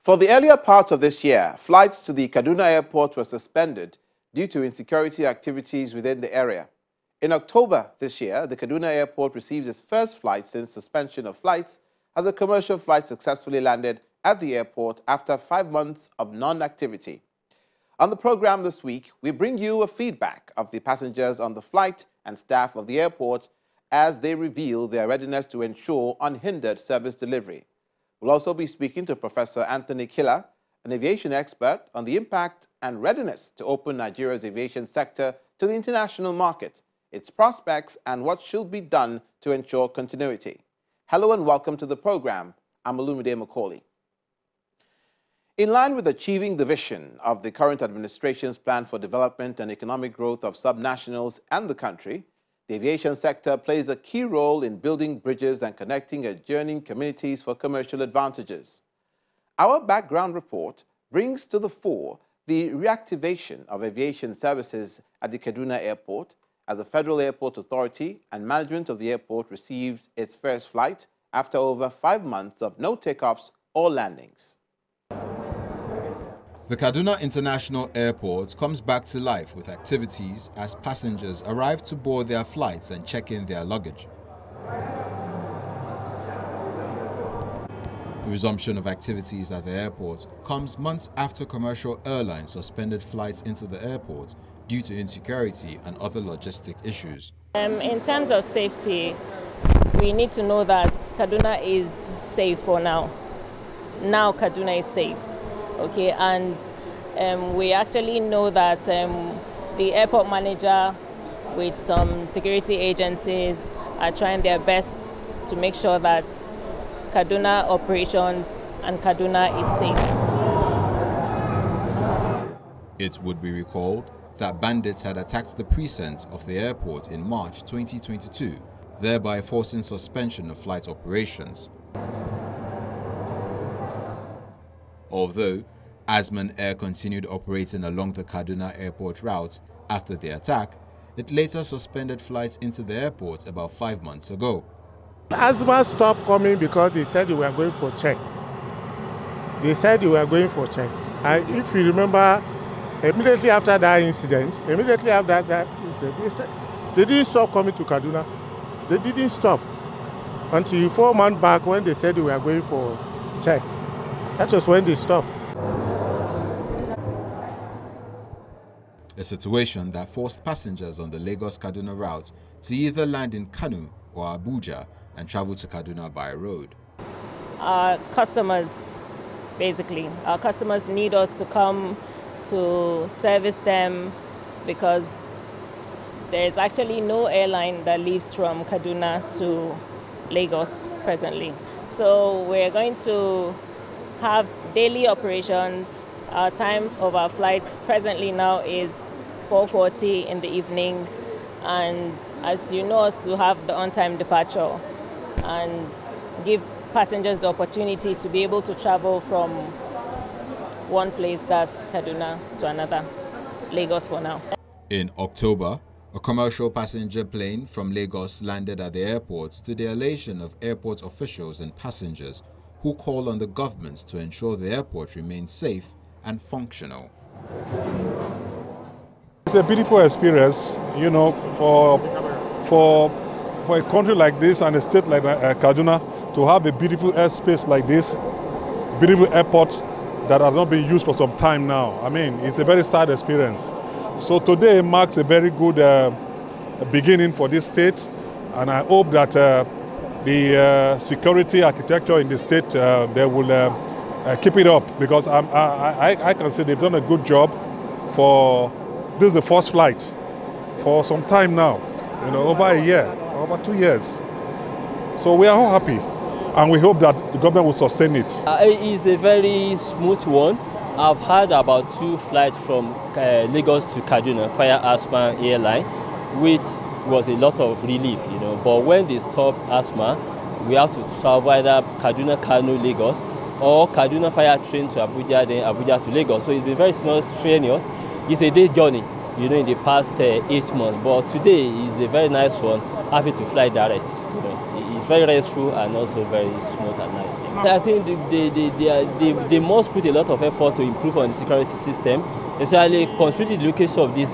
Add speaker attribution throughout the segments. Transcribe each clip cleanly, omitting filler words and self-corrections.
Speaker 1: For the earlier part of this year, flights to the Kaduna airport were suspended due to insecurity activities within the area. In October this year, the Kaduna airport received its first flight since suspension of flights as a commercial flight successfully landed at the airport after 5 months of non-activity. On the program this week, we bring you a feedback of the passengers on the flight and staff of the airport as they reveal their readiness to ensure unhindered service delivery. We'll also be speaking to Professor Anthony Killer, an aviation expert, on the impact and readiness to open Nigeria's aviation sector to the international market, its prospects, and what should be done to ensure continuity. Hello and welcome to the program. I'm Olumide Macaulay. In line with achieving the vision of the current administration's plan for development and economic growth of subnationals and the country, the aviation sector plays a key role in building bridges and connecting adjoining communities for commercial advantages. Our background report brings to the fore the reactivation of aviation services at the Kaduna airport as the Federal Airport Authority and management of the airport received its first flight after over 5 months of no takeoffs or landings.
Speaker 2: The Kaduna International Airport comes back to life with activities as passengers arrive to board their flights and check in their luggage. The resumption of activities at the airport comes months after commercial airlines suspended flights into the airport due to insecurity and other logistic issues.
Speaker 3: In terms of safety, we need to know that Kaduna is safe for now. Now Kaduna is safe. Okay, and we actually know that the airport manager with some security agencies are trying their best to make sure that Kaduna operations and Kaduna is safe.
Speaker 2: It would be recalled that bandits had attacked the precinct of the airport in March 2022, thereby forcing suspension of flight operations. Although Azman Air continued operating along the Kaduna airport route after the attack, it later suspended flights into the airport about 5 months ago.
Speaker 4: Azman stopped coming because they said they were going for check. And if you remember, immediately after that incident, they didn't stop coming to Kaduna. They didn't stop until 4 months back when they said they were going for check. That was when they stopped.
Speaker 2: A situation that forced passengers on the Lagos-Kaduna route to either land in Kano or Abuja and travel to Kaduna by road.
Speaker 3: Our customers need us to come to service them because there is actually no airline that leaves from Kaduna to Lagos presently. So we're going to have daily operations. Our time of our flights presently now is 4:40 in the evening, and as you know, us to have the on-time departure and give passengers the opportunity to be able to travel from one place, that's Kaduna, to another, Lagos for now.
Speaker 2: In October, a commercial passenger plane from Lagos landed at the airport to the elation of airport officials and passengers who call on the government to ensure the airport remains safe and functional.
Speaker 5: It's a beautiful experience, you know, for a country like this and a state like Kaduna to have a beautiful airspace like this, beautiful airport that has not been used for some time now. I mean, it's a very sad experience. So today marks a very good beginning for this state, and I hope that the security architecture in the state, they will keep it up, because I can say they've done a good job for, this is the first flight for some time now, you know, over a year, over 2 years. So we are all happy, and we hope that the government will sustain it.
Speaker 6: It's a very smooth one. I've had about 2 flights from Lagos to Kaduna via Asma airline, which was a lot of relief, you know. But when they stopped Asma, we have to travel either Kaduna, Kano, Lagos, or Kaduna via train to Abuja, then Abuja to Lagos. So it's been very strenuous. It's a day's journey, you know, in the past 8 months. But today is a very nice one. Happy to fly direct. You know, it's very restful and also very smooth and nice. I think they must put a lot of effort to improve on the security system, especially considering the location of this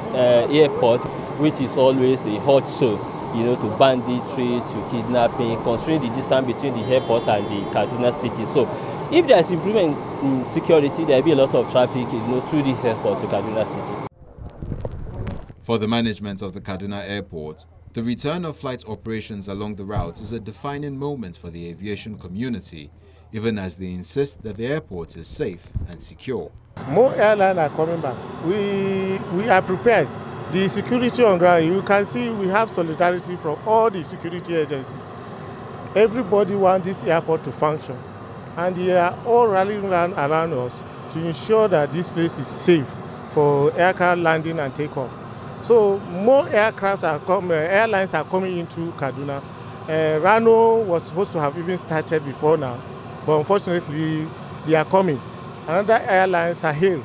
Speaker 6: airport, which is always a hot zone, to banditry, to kidnapping, considering the distance between the airport and the Kaduna city. So if there is improvement in security, there will be a lot of traffic, through this airport to Kaduna city.
Speaker 2: For the management of the Kaduna airport, the return of flight operations along the route is a defining moment for the aviation community, even as they insist that the airport is safe and secure.
Speaker 4: More airlines are coming back. We are prepared. The security on ground, you can see we have solidarity from all the security agencies. Everybody wants this airport to function, and they are all rallying around us to ensure that this place is safe for aircraft landing and takeoff. So more airlines are coming into Kaduna. Rano was supposed to have even started before now, but unfortunately they are coming. Another airlines are here.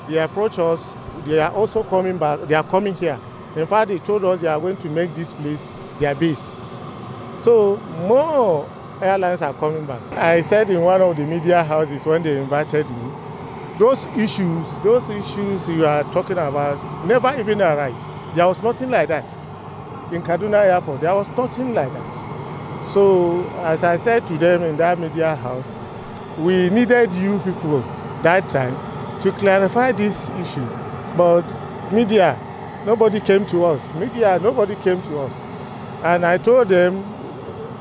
Speaker 4: They approach us. They are also coming back. They are coming here. In fact, they told us they are going to make this place their base. So more airlines are coming back. I said in one of the media houses when they invited me, those issues you are talking about never even arise. There was nothing like that. In Kaduna Airport, there was nothing like that. So as I said to them in that media house, we needed you people that time to clarify this issue. But media, nobody came to us. Nobody came to us. And I told them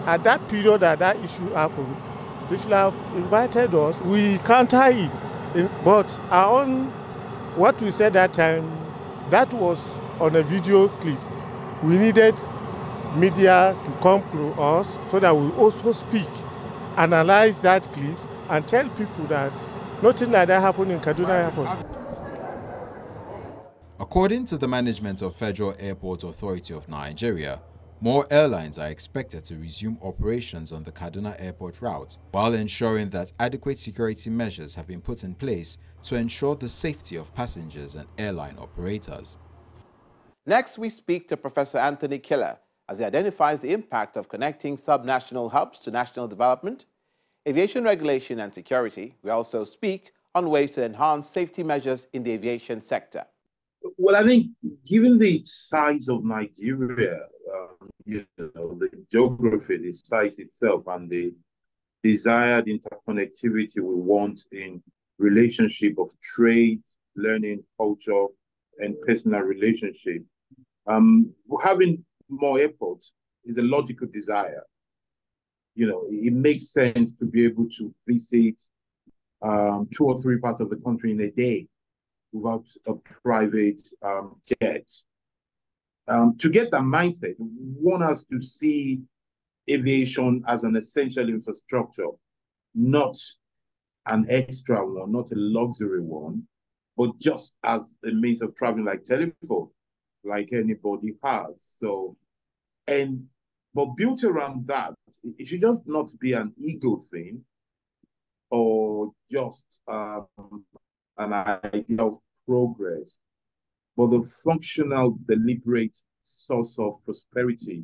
Speaker 4: at that period that issue happened, they should have invited us. We counter it. But what we said that time, that was on a video clip. We needed media to come to us so that we also speak, analyze that clip, and tell people that nothing like that happened in Kaduna Airport.
Speaker 2: According to the management of Federal Airport Authority of Nigeria, more airlines are expected to resume operations on the Kaduna Airport route, while ensuring that adequate security measures have been put in place to ensure the safety of passengers and airline operators.
Speaker 1: Next, we speak to Professor Anthony Killer as he identifies the impact of connecting sub-national hubs to national development, aviation regulation and security. We also speak on ways to enhance safety measures in the aviation sector.
Speaker 7: Well, I think given the size of Nigeria, the geography, the size itself, and the desired interconnectivity we want in relationship of trade, learning, culture, and personal relationship, having more airports is a logical desire. It makes sense to be able to visit 2 or 3 parts of the country in a day without a private jet. To get that mindset, one has to see aviation as an essential infrastructure, not an extra one, not a luxury one, but just as a means of traveling like telephone, like anybody has. But built around that, it should just not be an ego thing or just an idea of progress, but the functional, deliberate source of prosperity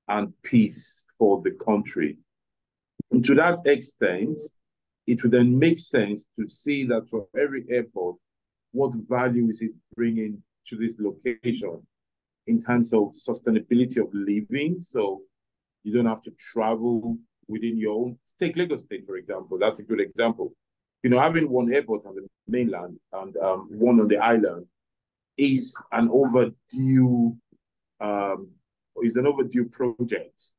Speaker 7: and peace for the country. And to that extent, it would then make sense to see that for every airport, what value is it bringing to this location in terms of sustainability of living? So you don't have to travel within your own. Take Lagos State, for example. That's a good example. Having one airport on the mainland and one on the island is an overdue project.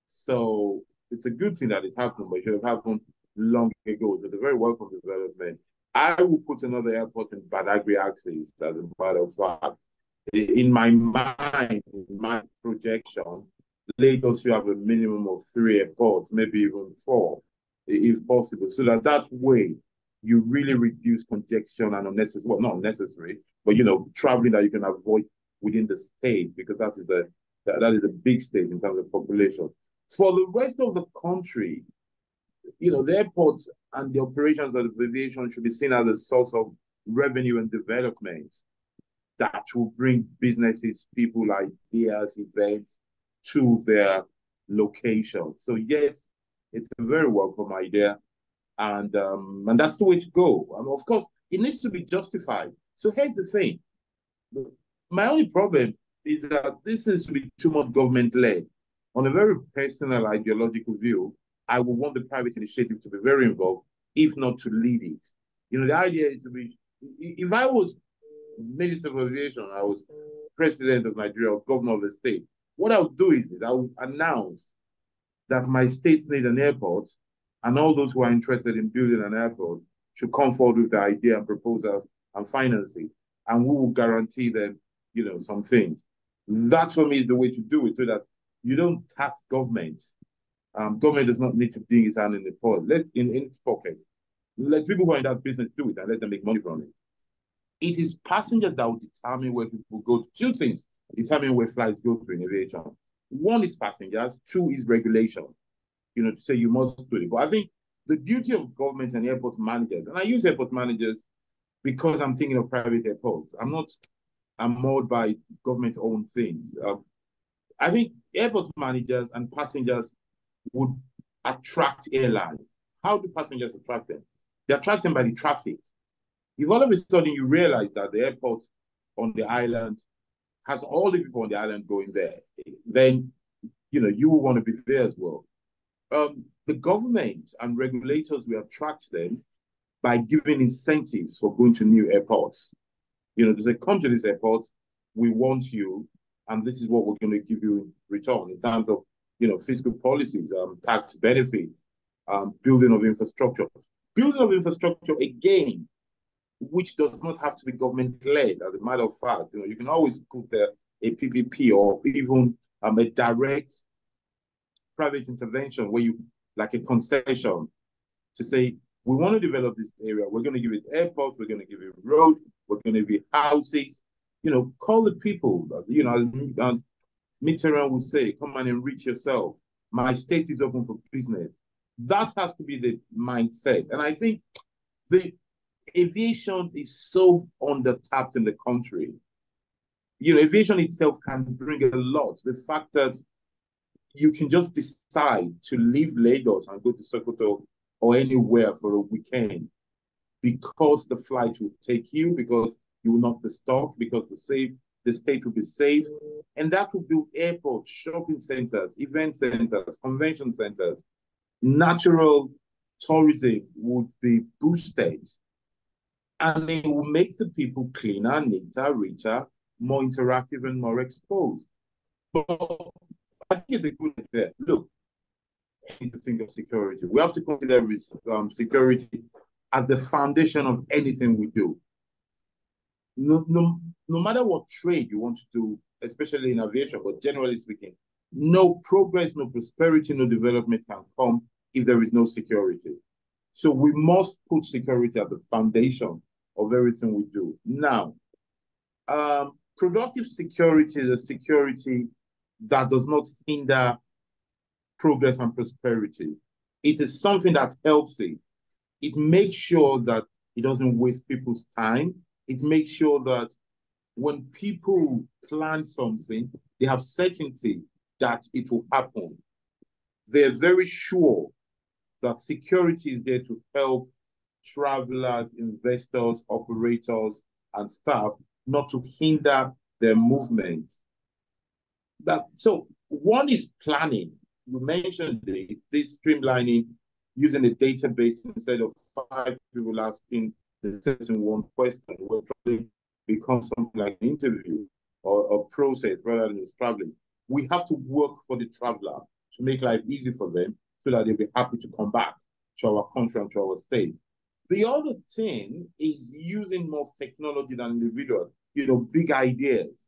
Speaker 7: So it's a good thing that it happened, but it should have happened long ago. So it's a very welcome development. I will put another airport in Badagry axis, as a matter of fact. In my mind, in my projection, Lagos should have a minimum of 3 airports, maybe even 4, if possible, so that way you really reduce congestion and unnecessary, well, not necessary, but traveling that you can avoid within the state, because that is a big state in terms of population. For the rest of the country, the airports and the operations of the aviation should be seen as a source of revenue and development that will bring businesses, people, ideas, events to their location. So yes, it's a very welcome idea, and that's the way to go. And of course, it needs to be justified. So here's the thing: my only problem is that this needs to be too much government-led. On a very personal ideological view, I would want the private initiative to be very involved, if not to lead it. You know, the idea is to be, if I was Minister of Aviation, I was President of Nigeria or Governor of the state, what I would do is I would announce that my state needs an airport, and all those who are interested in building an airport should come forward with the idea and proposals and financing, and we will guarantee them, you know, some things. That for me is the way to do it, so that you don't task government. Government does not need to dig its hand in the pot. In its pocket. Let people who are in that business do it and let them make money from it. It is passengers that will determine where people go. Two things determine where flights go to in aviation. One is passengers, two is regulation. You know, to say you must do it. But I think the duty of government and airport managers, and I use airport managers because I'm thinking of private airports. I'm moored by government-owned things. I think airport managers and passengers would attract airlines. How do passengers attract them? They attract them by the traffic. If all of a sudden you realize that the airport on the island has all the people on the island going there, then you know you will want to be there as well. The government and regulators will attract them by giving incentives for going to new airports. You know, to say, come to this airport, we want you, and this is what we're going to give you in return in terms of, you know, fiscal policies, tax benefits, building of infrastructure. Building of infrastructure, again, which does not have to be government-led, as a matter of fact. You know, you can always put there a PPP or even a direct private intervention where you, like a concession, to say, we want to develop this area. We're going to give it airport. We're going to give it road. We're going to give it houses. You know, call the people. You know, as Mitterrand would say, come and enrich yourself. My state is open for business. That has to be the mindset. And I think the aviation is so under-tapped in the country. You know, aviation itself can bring a lot. The fact that you can just decide to leave Lagos and go to Sokoto or anywhere for a weekend because the flight will take you, because you will not be stuck, because the state will be safe. And that will build airports, shopping centers, event centers, convention centers. Natural tourism would be boosted. And it will make the people cleaner, neater, richer, more interactive, and more exposed. But I think it's a good idea. Look, we need to think of security. We have to consider security as the foundation of anything we do. No matter what trade you want to do, especially in aviation, but generally speaking, no progress, no prosperity, no development can come if there is no security. So we must put security at the foundation of everything we do. Now, productive security is a security that does not hinder progress and prosperity. It is something that helps it. It makes sure that it doesn't waste people's time. It makes sure that when people plan something, they have certainty that it will happen. They're very sure that security is there to help travelers, investors, operators, and staff, not to hinder their movement. So one is planning. You mentioned this streamlining using a database instead of 5 people asking the same one question, where probably becomes something like an interview or a process rather than just traveling. We have to work for the traveler to make life easy for them so that they'll be happy to come back to our country and to our state. The other thing is using more technology than individuals, you know, big ideas.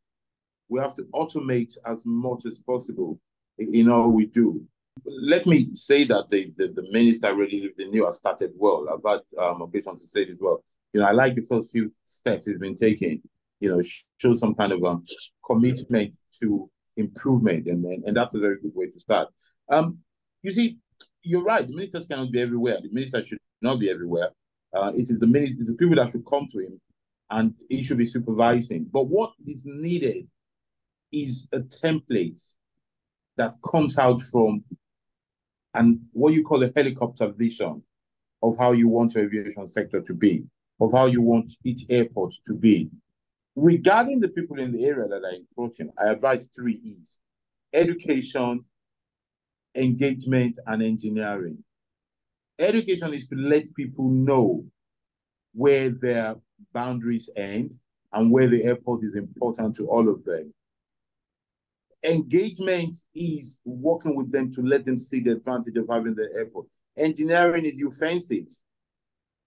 Speaker 7: We have to automate as much as possible in all we do. Let me say that the minister really, the new has started well. I've had occasion to say it as well. You know, I like the first few steps he's been taking, you know, show some kind of commitment to improvement, and that's a very good way to start. You see, you're right, the ministers cannot be everywhere. The minister should not be everywhere. It is the people that should come to him, and he should be supervising. But what is needed is a template that comes out from and what you call a helicopter vision of how you want your aviation sector to be, of how you want each airport to be. Regarding the people in the area that are encroaching, I advise 3 E's: education, engagement, and engineering. Education is to let people know where their boundaries end and where the airport is important to all of them. Engagement is working with them to let them see the advantage of having the airport. Engineering is you fence it.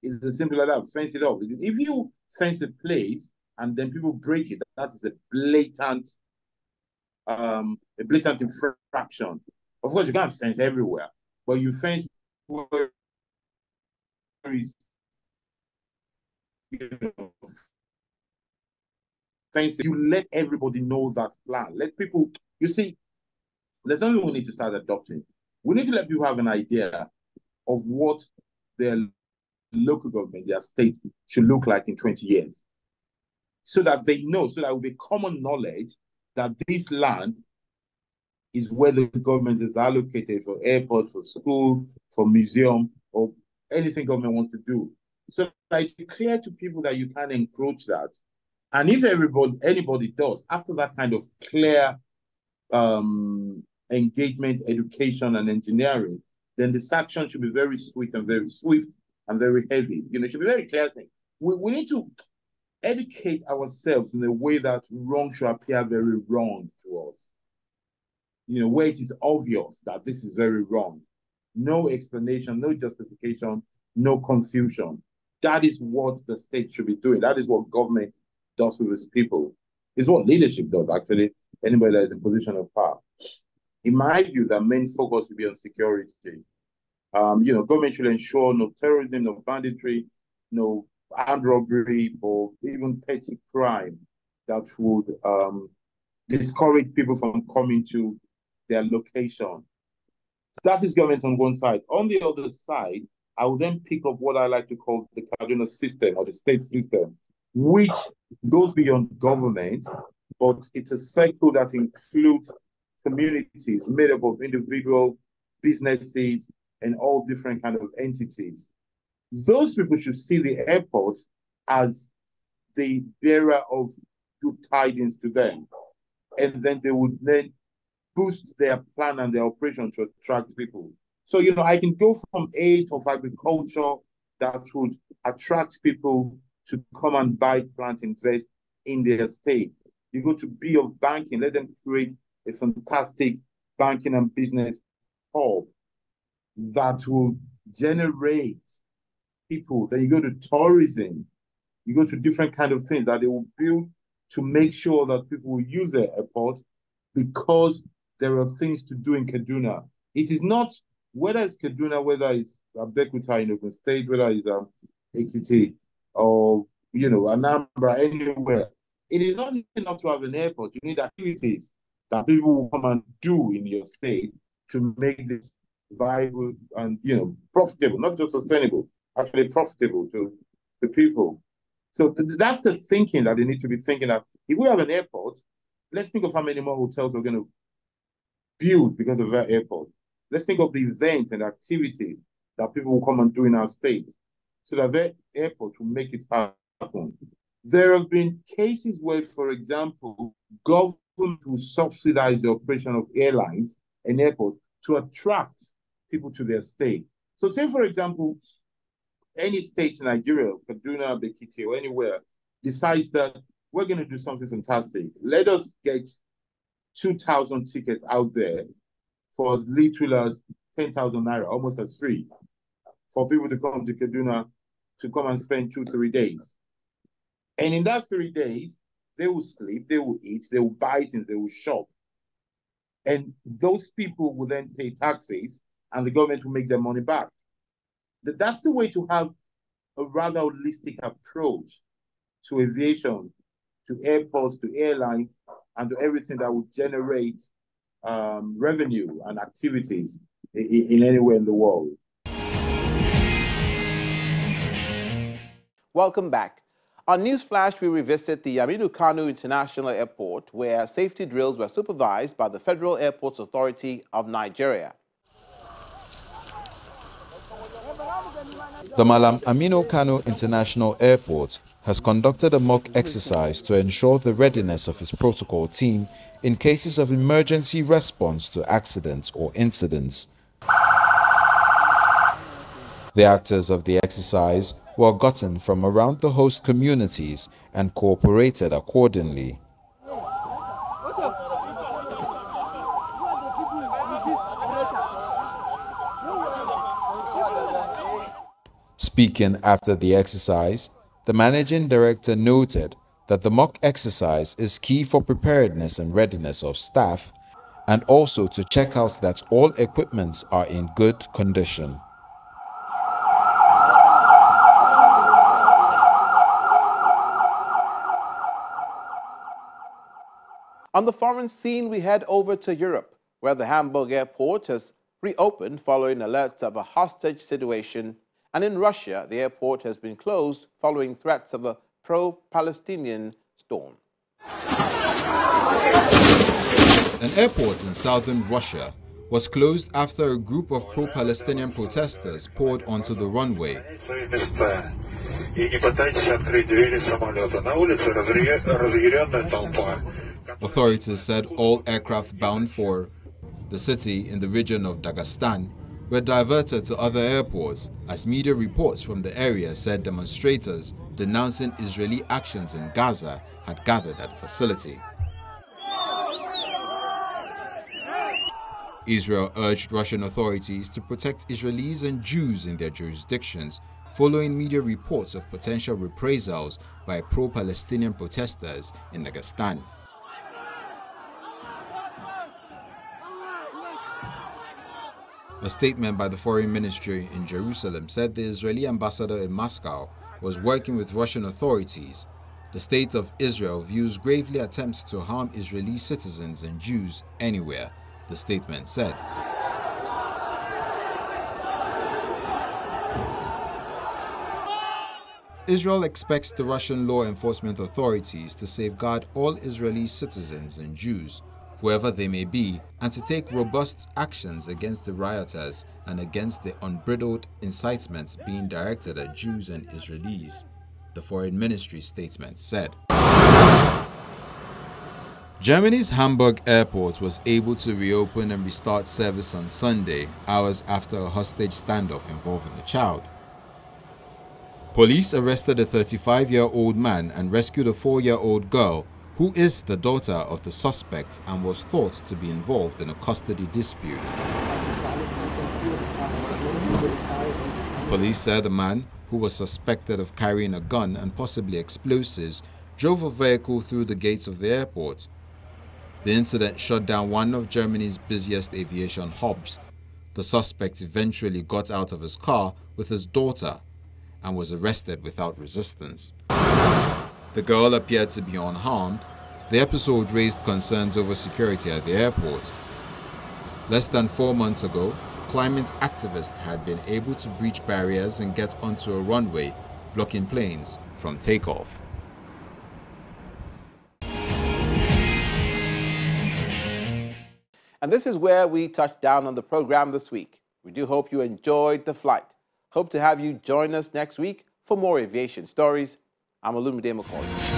Speaker 7: It's as simple as that, fence it off. If you fence a place and then people break it, that is a blatant infraction. Of course, you can't fence everywhere, but you fence where is, fence. You let everybody know that plan. Let people, you see, there's something we need to start adopting. We need to let people have an idea of what their local government, their state should look like in 20 years. So that they know, so that will be common knowledge that this land is where the government is allocated for airport, for school, for museum, or anything government wants to do. So that it's clear to people that you can't encroach that. And if anybody does, after that kind of clear engagement, education, and engineering, then the sanction should be very sweet and very swift and very heavy. It should be very clear thing. We need to educate ourselves in a way that wrong should appear very wrong to us. Where it is obvious that this is very wrong. No explanation, no justification, no confusion. That is what the state should be doing. That is what government does with its people. It's what leadership does, actually. Anybody that is in a position of power. In my view, the main focus should be on security. Government should ensure no terrorism, no banditry, no armed robbery, or even petty crime that would discourage people from coming to their location. That is government on one side. On the other side, I will then pick up what I like to call the Kaduna system or the state system, which goes beyond government, but it's a cycle that includes communities made up of individual businesses and all different kind of entities. Those people should see the airport as the bearer of good tidings to them. And then they would then boost their plan and their operation to attract people. So, I can go from aid of agriculture that would attract people to come and buy, plant, invest in their state. You go to B of banking, let them create a fantastic banking and business hub that will generate people. Then you go to tourism, you go to different kind of things that they will build to make sure that people will use their airport because there are things to do in Kaduna. It is not, whether it's Kaduna, whether it's Abeokuta in Ogun State, whether it's Ekiti or, Anambra, anywhere. It is not enough to have an airport. You need activities that people will come and do in your state to make this viable and, profitable, not just sustainable, actually profitable to people. So that's the thinking that they need to be thinking of. If we have an airport, let's think of how many more hotels we're going to build because of that airport. Let's think of the events and activities that people will come and do in our state so that that airport will make it happen. There have been cases where, for example, government will subsidize the operation of airlines and airports to attract people to their state. So say, for example, any state in Nigeria, Kaduna, Ekiti, or anywhere, decides that we're going to do something fantastic. Let us get 2,000 tickets out there for as little as 10,000 naira, almost as free, for people to come to Kaduna to come and spend 2-3 days. And in that 3 days, they will sleep, they will eat, they will buy things, they will shop. And those people will then pay taxes and the government will make their money back. That's the way to have a rather holistic approach to aviation, to airports, to airlines, and to everything that would generate revenue and activities in anywhere in the world.
Speaker 1: Welcome back. On Newsflash, we revisit the Aminu Kano International Airport, where safety drills were supervised by the Federal Airports Authority of Nigeria.
Speaker 2: The Malam Aminu Kano International Airport has conducted a mock exercise to ensure the readiness of its protocol team in cases of emergency response to accidents or incidents. The actors of the exercise were gotten from around the host communities and cooperated accordingly. Speaking after the exercise, the managing director noted that the mock exercise is key for preparedness and readiness of staff, and also to check out that all equipments are in good condition.
Speaker 1: On the foreign scene, we head over to Europe, where the Hamburg airport has reopened following alerts of a hostage situation, and in Russia, the airport has been closed following threats of a pro-Palestinian storm.
Speaker 2: An airport in southern Russia was closed after a group of pro-Palestinian protesters poured onto the runway. Authorities said all aircraft bound for the city in the region of Dagestan were diverted to other airports, as media reports from the area said demonstrators denouncing Israeli actions in Gaza had gathered at the facility. Israel urged Russian authorities to protect Israelis and Jews in their jurisdictions, following media reports of potential reprisals by pro-Palestinian protesters in Dagestan. A statement by the Foreign Ministry in Jerusalem said the Israeli ambassador in Moscow was working with Russian authorities. The State of Israel views gravely attempts to harm Israeli citizens and Jews anywhere, the statement said. Israel expects the Russian law enforcement authorities to safeguard all Israeli citizens and Jews, whoever they may be, and to take robust actions against the rioters and against the unbridled incitements being directed at Jews and Israelis, the Foreign Ministry statement said. Germany's Hamburg airport was able to reopen and restart service on Sunday, hours after a hostage standoff involving a child. Police arrested a 35-year-old man and rescued a 4-year-old girl who is the daughter of the suspect and was thought to be involved in a custody dispute. Police said a man, who was suspected of carrying a gun and possibly explosives, drove a vehicle through the gates of the airport. The incident shut down one of Germany's busiest aviation hubs. The suspect eventually got out of his car with his daughter and was arrested without resistance. The girl appeared to be unharmed. The episode raised concerns over security at the airport. Less than 4 months ago, climate activists had been able to breach barriers and get onto a runway, blocking planes from takeoff.
Speaker 1: And this is where we touch down on the program this week. We do hope you enjoyed the flight. Hope to have you join us next week for more aviation stories. I'm Olumide McCoy.